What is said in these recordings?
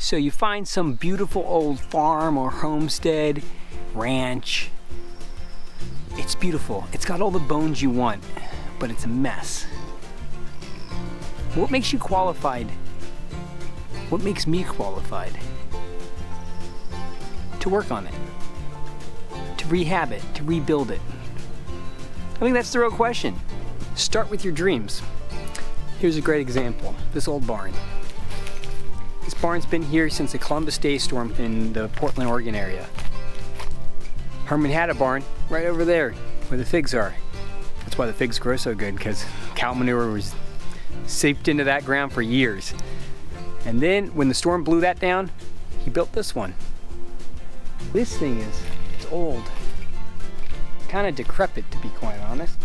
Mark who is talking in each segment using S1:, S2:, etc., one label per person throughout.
S1: So you find some beautiful old farm or homestead, ranch. It's beautiful. It's got all the bones you want, but it's a mess. What makes you qualified? What makes me qualified? To work on it, to rehab it, to rebuild it. I think that's the real question. Start with your dreams. Here's a great example, this old barn. This barn's been here since the Columbus Day storm in the Portland, Oregon area. Herman had a barn right over there where the figs are. That's why the figs grow so good, because cow manure was seeped into that ground for years. And then when the storm blew that down, he built this one. This thing it's old. Kind of decrepit, to be quite honest.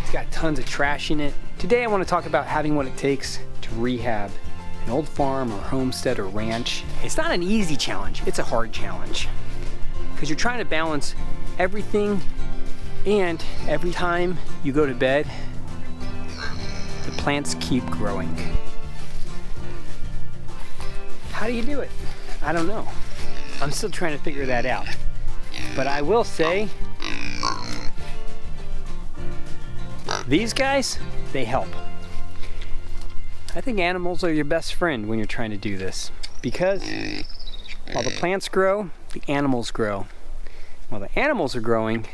S1: It's got tons of trash in it. Today I want to talk about having what it takes to rehab an old farm or homestead or ranch. It's not an easy challenge, it's a hard challenge. Because you're trying to balance everything, and every time you go to bed, the plants keep growing. How do you do it? I don't know. I'm still trying to figure that out. But I will say, these guys, they help. I think animals are your best friend when you're trying to do this, because while the plants grow, the animals grow. While the animals are growing,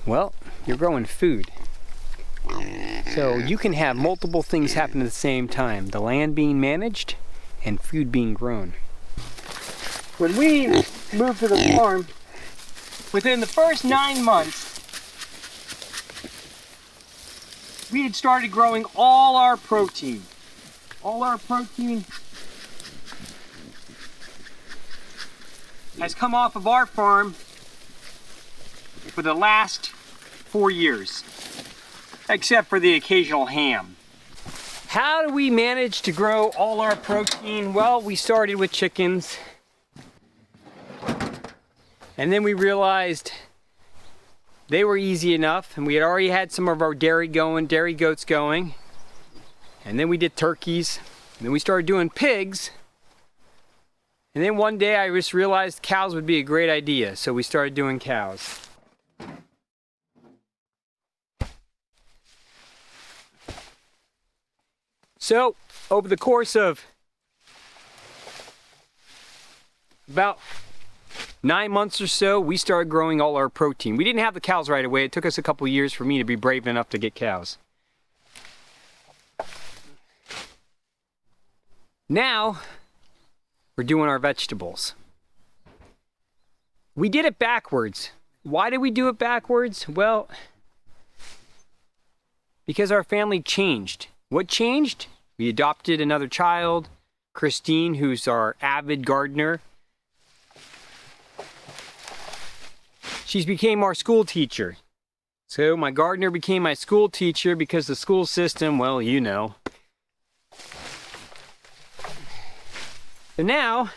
S1: well, you're growing food. So you can have multiple things happen at the same time, the land being managed and food being grown. When we moved to the farm, within the first 9 months, we had started growing all our protein. All our protein has come off of our farm for the last 4 years, except for the occasional ham. How do we manage to grow all our protein? Well, we started with chickens, and then we realized they were easy enough, and we had already had some of our dairy goats going. And then we did turkeys, and then we started doing pigs. And then one day I just realized cows would be a great idea, so we started doing cows. So, over the course of about 9 months or so, we started growing all our protein. We didn't have the cows right away. It took us a couple years for me to be brave enough to get cows. Now, we're doing our vegetables. We did it backwards. Why did we do it backwards? Well, because our family changed. What changed? We adopted another child, Christine, who's our avid gardener. She became our school teacher. So my gardener became my school teacher because the school system, well, you know. So now,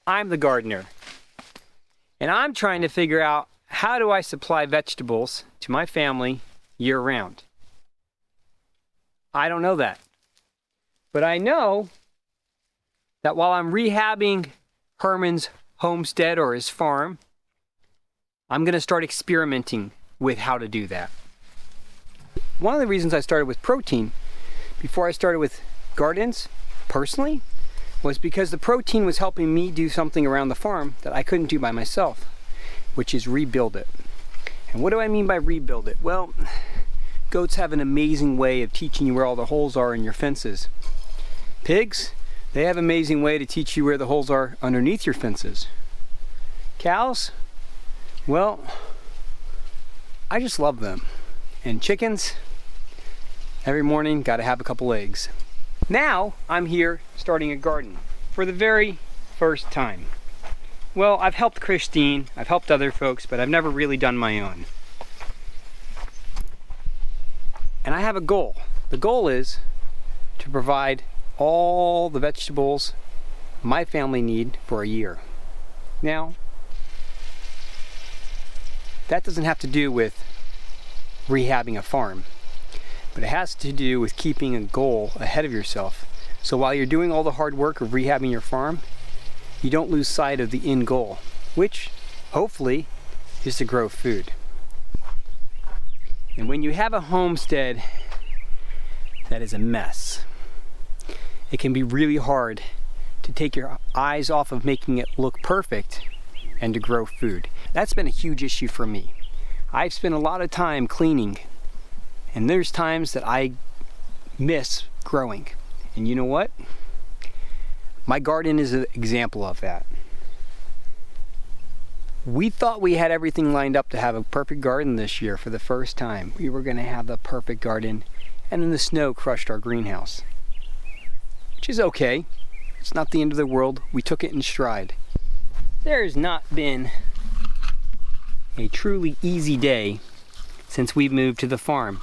S1: I'm the gardener. And I'm trying to figure out, how do I supply vegetables to my family year round? I don't know that. But I know that while I'm rehabbing Herman's homestead or his farm, I'm going to start experimenting with how to do that. One of the reasons I started with protein before I started with gardens, personally, was because the protein was helping me do something around the farm that I couldn't do by myself, which is rebuild it. And what do I mean by rebuild it? Well, goats have an amazing way of teaching you where all the holes are in your fences. Pigs, they have an amazing way to teach you where the holes are underneath your fences. Cows, well, I just love them. And chickens, every morning, gotta have a couple eggs. Now, I'm here starting a garden for the very first time. Well, I've helped Christine, I've helped other folks, but I've never really done my own. And I have a goal. The goal is to provide all the vegetables my family need for a year. Now, that doesn't have to do with rehabbing a farm, but it has to do with keeping a goal ahead of yourself So while you're doing all the hard work of rehabbing your farm, you don't lose sight of the end goal, which hopefully is to grow food. And when you have a homestead that is a mess, it can be really hard to take your eyes off of making it look perfect and to grow food. That's been a huge issue for me. I've spent a lot of time cleaning, and there's times that I miss growing. And you know what? My garden is an example of that. We thought we had everything lined up to have a perfect garden this year for the first time. We were going to have the perfect garden, and then the snow crushed our greenhouse. Which is okay. It's not the end of the world. We took it in stride. There has not been a truly easy day since we've moved to the farm.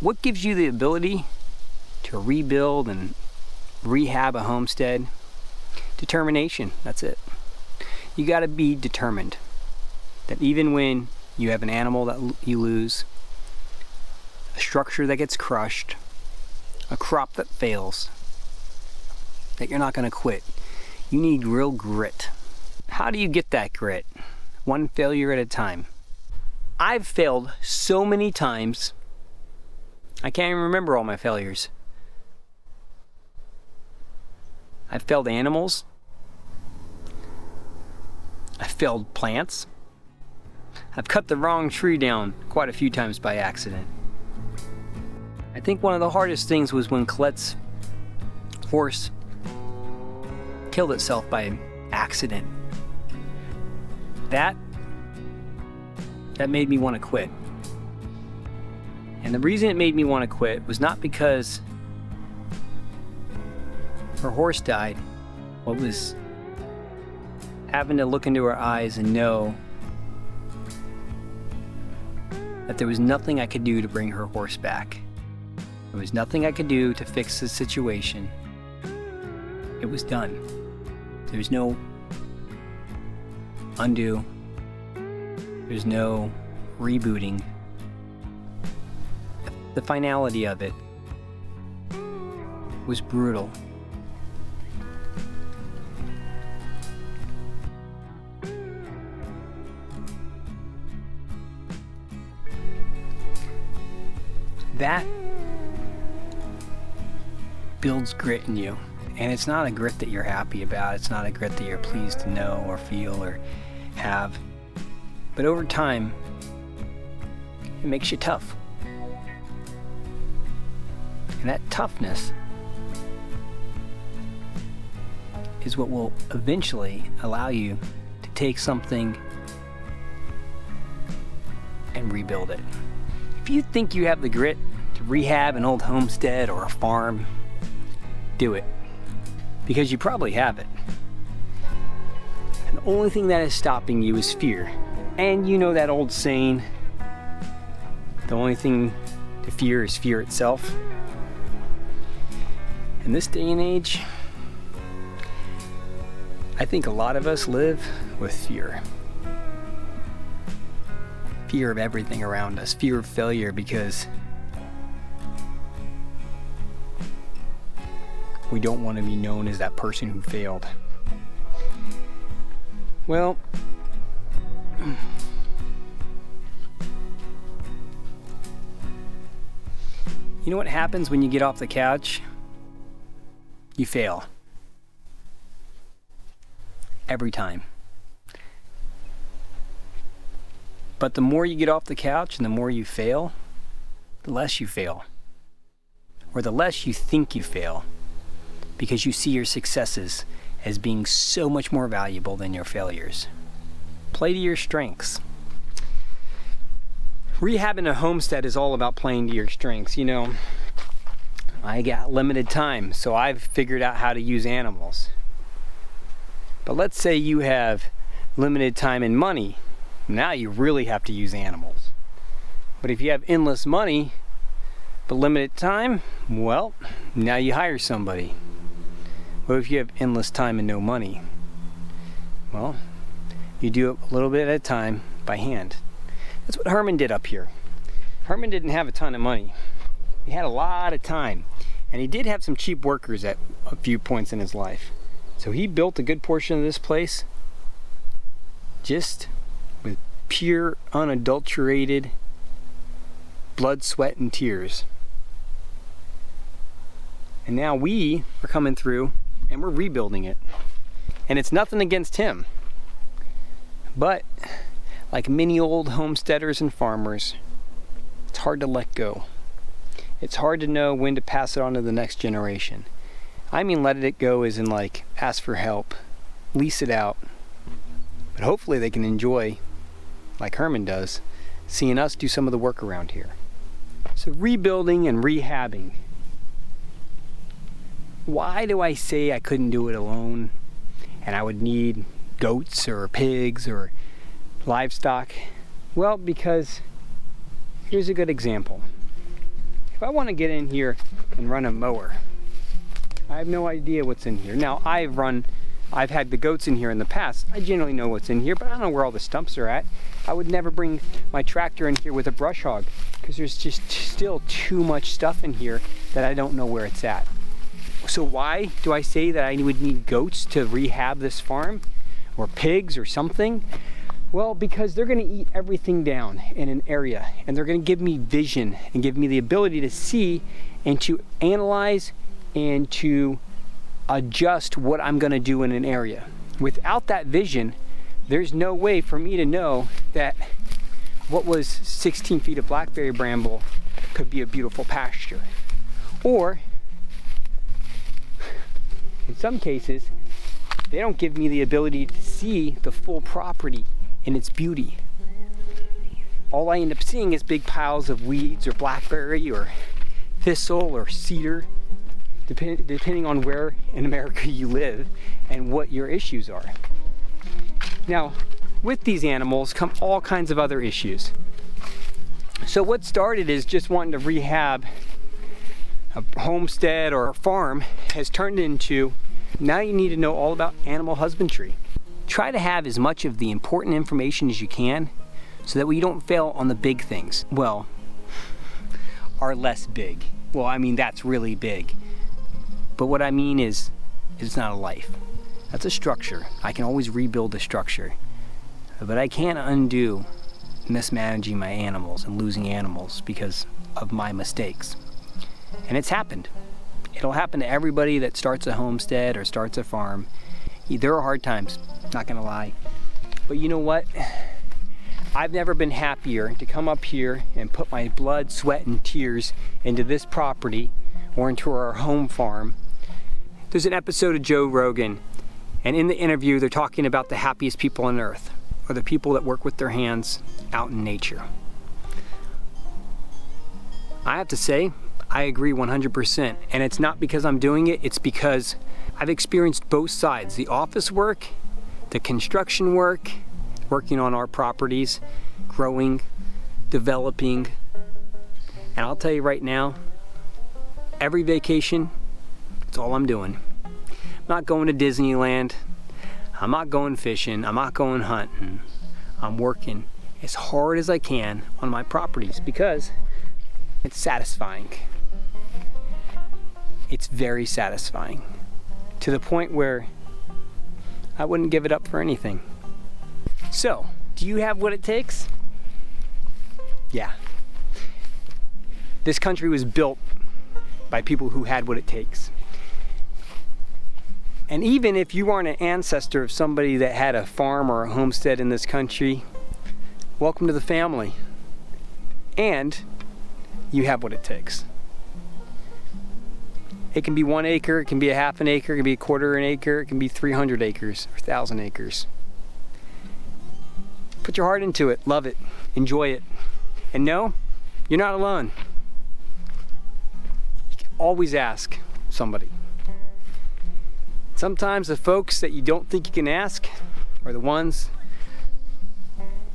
S1: What gives you the ability to rebuild and rehab a homestead? Determination, that's it. You gotta be determined that even when you have an animal that you lose, a structure that gets crushed, a crop that fails, that you're not gonna quit. You need real grit. How do you get that grit? One failure at a time. I've failed so many times, I can't even remember all my failures. I've failed animals. I've failed plants. I've cut the wrong tree down quite a few times by accident. I think one of the hardest things was when Colette's horse killed itself by accident. That made me want to quit. And the reason it made me want to quit was not because her horse died. It was having to look into her eyes and know that there was nothing I could do to bring her horse back. There was nothing I could do to fix the situation. It was done. There's no undo. There's no rebooting. The finality of it was brutal. That builds grit in you. And it's not a grit that you're happy about. It's not a grit that you're pleased to know or feel or have. But over time, it makes you tough. And that toughness is what will eventually allow you to take something and rebuild it. If you think you have the grit to rehab an old homestead or a farm, do it. Because you probably have it. And the only thing that is stopping you is fear. And you know that old saying, the only thing to fear is fear itself. In this day and age, I think a lot of us live with fear. Fear of everything around us, fear of failure, because we don't want to be known as that person who failed. Well, you know what happens when you get off the couch? You fail. Every time. But the more you get off the couch and the more you fail, the less you fail. Or the less you think you fail. Because you see your successes as being so much more valuable than your failures. Play to your strengths. Rehabbing a homestead is all about playing to your strengths. You know, I got limited time, so I've figured out how to use animals. But let's say you have limited time and money. Now you really have to use animals. But if you have endless money, but limited time, well, now you hire somebody. But if you have endless time and no money, well, you do it a little bit at a time by hand. That's what Herman did up here. Herman didn't have a ton of money. He had a lot of time. And he did have some cheap workers at a few points in his life. So he built a good portion of this place just with pure, unadulterated blood, sweat, and tears. And now we are coming through and we're rebuilding it. And it's nothing against him. But like many old homesteaders and farmers, it's hard to let go. It's hard to know when to pass it on to the next generation. I mean, let it go as in like ask for help, lease it out. But hopefully they can enjoy, like Herman does, seeing us do some of the work around here. So rebuilding and rehabbing. Why do I say I couldn't do it alone and I would need goats or pigs or livestock? Well, because here's a good example. If I want to get in here and run a mower, I have no idea what's in here. Now, I've had the goats in here in the past. I generally know what's in here, but I don't know where all the stumps are at. I would never bring my tractor in here with a brush hog because there's just still too much stuff in here that I don't know where it's at. So why do I say that I would need goats to rehab this farm, or pigs or something? Well, because they're going to eat everything down in an area, and they're going to give me vision and give me the ability to see and to analyze and to adjust what I'm going to do in an area. Without that vision, there's no way for me to know that what was 16 feet of blackberry bramble could be a beautiful pasture. Or, in some cases, they don't give me the ability to see the full property in its beauty. All I end up seeing is big piles of weeds or blackberry or thistle or cedar, depending on where in America you live and what your issues are. Now, with these animals come all kinds of other issues. So what started as just wanting to rehab a homestead or a farm has turned into, now you need to know all about animal husbandry. Try to have as much of the important information as you can so that we don't fail on the big things. Well, are less big. Well, I mean, that's really big. But what I mean is, it's not a life. That's a structure. I can always rebuild the structure. But I can't undo mismanaging my animals and losing animals because of my mistakes. And it's happened. It'll happen to everybody that starts a homestead or starts a farm. There are hard times, not gonna lie. But you know what? I've never been happier to come up here and put my blood, sweat, and tears into this property or into our home farm. There's an episode of Joe Rogan, and in the interview, they're talking about the happiest people on earth, or the people that work with their hands out in nature. I have to say, I agree 100%, and it's not because I'm doing it, it's because I've experienced both sides, the office work, the construction work, working on our properties, growing, developing. And I'll tell you right now, every vacation, it's all I'm doing. I'm not going to Disneyland, I'm not going fishing, I'm not going hunting. I'm working as hard as I can on my properties because it's satisfying. It's very satisfying. To the point where I wouldn't give it up for anything. So, do you have what it takes? Yeah. This country was built by people who had what it takes. And even if you aren't an ancestor of somebody that had a farm or a homestead in this country, welcome to the family. And you have what it takes. It can be 1 acre, it can be a half an acre, it can be a quarter an acre, it can be 300 acres or 1,000 acres. Put your heart into it, love it, enjoy it. And no, you're not alone. You can always ask somebody. Sometimes the folks that you don't think you can ask are the ones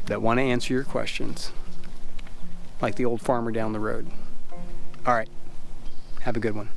S1: that want to answer your questions. Like the old farmer down the road. All right, have a good one.